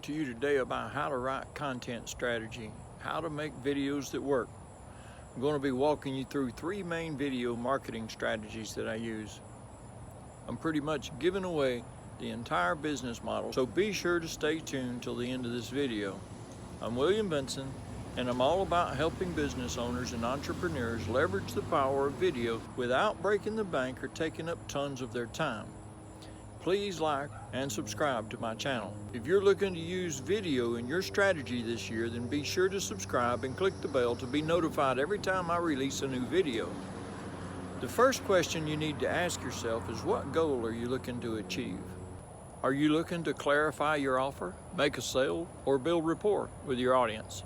talk to you today about how to write content strategy, how to make videos that work. I'm going to be walking you through 3 main video marketing strategies that I use. I'm pretty much giving away the entire business model, so be sure to stay tuned till the end of this video. I'm William Vinson, and I'm all about helping business owners and entrepreneurs leverage the power of video without breaking the bank or taking up tons of their time. Please like and subscribe to my channel. If you're looking to use video in your strategy this year, then be sure to subscribe and click the bell to be notified every time I release a new video. The first question you need to ask yourself is, what goal are you looking to achieve? Are you looking to clarify your offer, make a sale, or build rapport with your audience?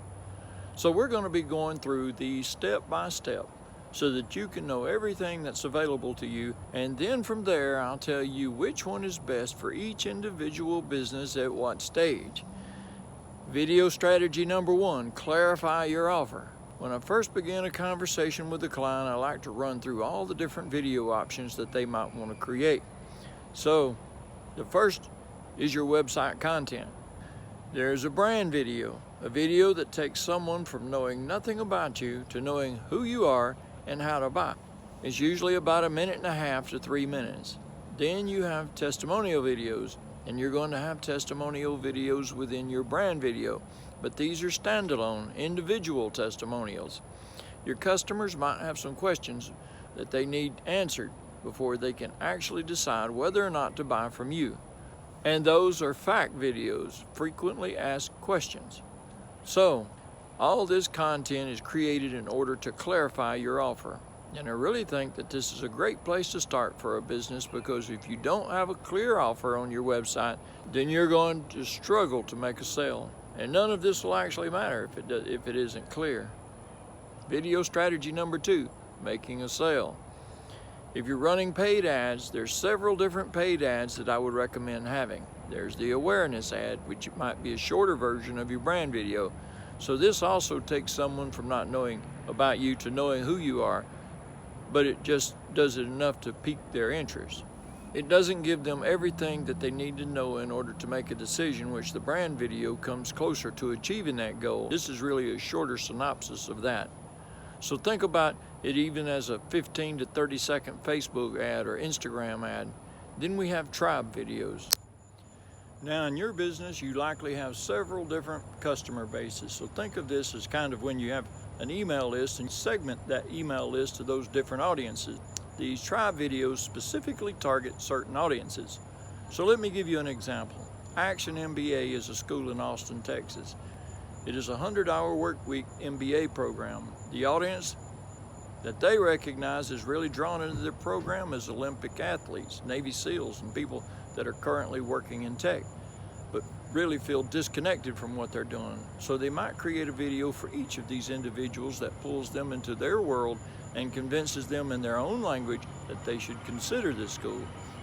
So we're going to be going through these step by step so that you can know everything that's available to you, and then from there I'll tell you which one is best for each individual business at what stage. Video strategy number 1, clarify your offer. When I first begin a conversation with a client, I like to run through all the different video options that they might want to create. So the first is your website content. There's a brand video, a video that takes someone from knowing nothing about you to knowing who you are and how to buy. It's usually about 1.5 minutes to 3 minutes. Then you have testimonial videos, and you're going to have testimonial videos within your brand video, but these are standalone, individual testimonials. Your customers might have some questions that they need answered before they can actually decide whether or not to buy from you. And those are fact videos, frequently asked questions. So, all this content is created in order to clarify your offer. And I really think that this is a great place to start for a business, because if you don't have a clear offer on your website, then you're going to struggle to make a sale. And none of this will actually matter if it isn't clear. Video strategy number 2, making a sale. If you're running paid ads, there's several different paid ads that I would recommend having. There's the awareness ad, which might be a shorter version of your brand video. So this also takes someone from not knowing about you to knowing who you are, but it just does it enough to pique their interest. It doesn't give them everything that they need to know in order to make a decision, which the brand video comes closer to achieving that goal. This is really a shorter synopsis of that. So think about it even as a 15 to 30 second Facebook ad or Instagram ad. Then we have tribe videos. Now in your business, you likely have several different customer bases. So think of this as kind of when you have an email list and segment that email list to those different audiences. These tribe videos specifically target certain audiences. So let me give you an example. Action MBA is a school in Austin, Texas. It is a 100-hour work week MBA program. The audience that they recognize is really drawn into their program as Olympic athletes, Navy SEALs, and people that are currently working in tech, but really feel disconnected from what they're doing. So they might create a video for each of these individuals that pulls them into their world and convinces them in their own language that they should consider this school.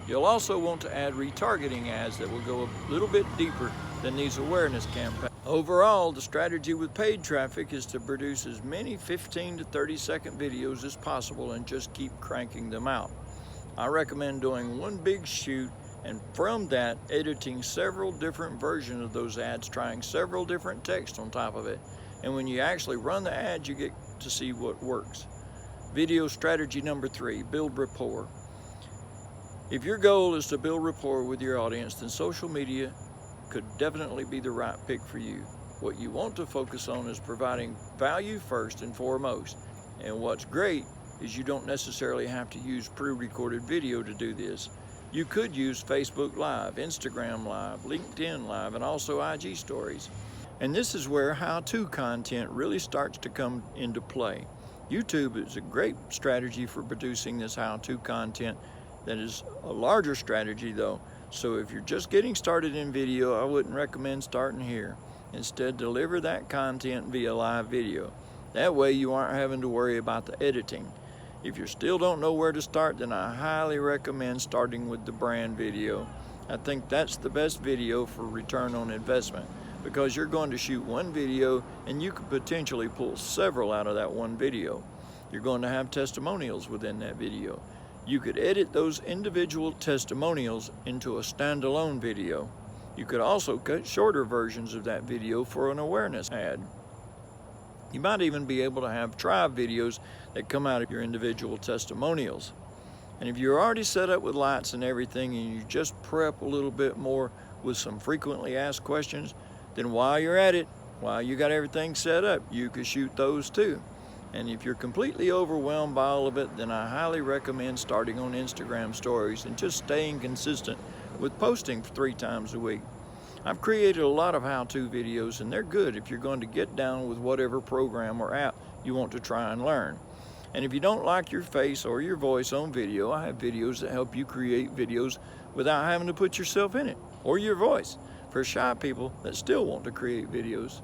You'll also want to add retargeting ads that will go a little bit deeper than these awareness campaigns. Overall, the strategy with paid traffic is to produce as many 15 to 30 second videos as possible and just keep cranking them out. I recommend doing one big shoot, and from that, editing several different versions of those ads, trying several different text on top of it. And when you actually run the ads, you get to see what works. Video strategy number 3, build rapport. If your goal is to build rapport with your audience, then social media could definitely be the right pick for you. What you want to focus on is providing value first and foremost. And what's great is you don't necessarily have to use pre-recorded video to do this. You could use Facebook Live, Instagram Live, LinkedIn Live, and also IG Stories. And this is where how-to content really starts to come into play. YouTube is a great strategy for producing this how-to content. That is a larger strategy though. So if you're just getting started in video, I wouldn't recommend starting here. Instead, deliver that content via live video. That way you aren't having to worry about the editing. If you still don't know where to start, then I highly recommend starting with the brand video. I think that's the best video for return on investment, because you're going to shoot one video and you could potentially pull several out of that one video. You're going to have testimonials within that video. You could edit those individual testimonials into a standalone video. You could also cut shorter versions of that video for an awareness ad. You might even be able to have tribe videos that come out of your individual testimonials. And if you're already set up with lights and everything and you just prep a little bit more with some frequently asked questions, then while you're at it, while you got everything set up, you could shoot those too. And if you're completely overwhelmed by all of it, then I highly recommend starting on Instagram stories and just staying consistent with posting 3 times a week. I've created a lot of how-to videos, and they're good if you're going to get down with whatever program or app you want to try and learn. And if you don't like your face or your voice on video, I have videos that help you create videos without having to put yourself in it, or your voice, for shy people that still want to create videos.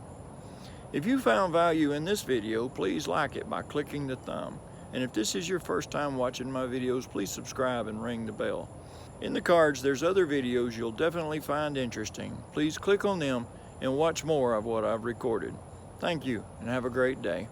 If you found value in this video, please like it by clicking the thumb. And if this is your first time watching my videos, please subscribe and ring the bell. In the cards, there's other videos you'll definitely find interesting. Please click on them and watch more of what I've recorded. Thank you, and have a great day.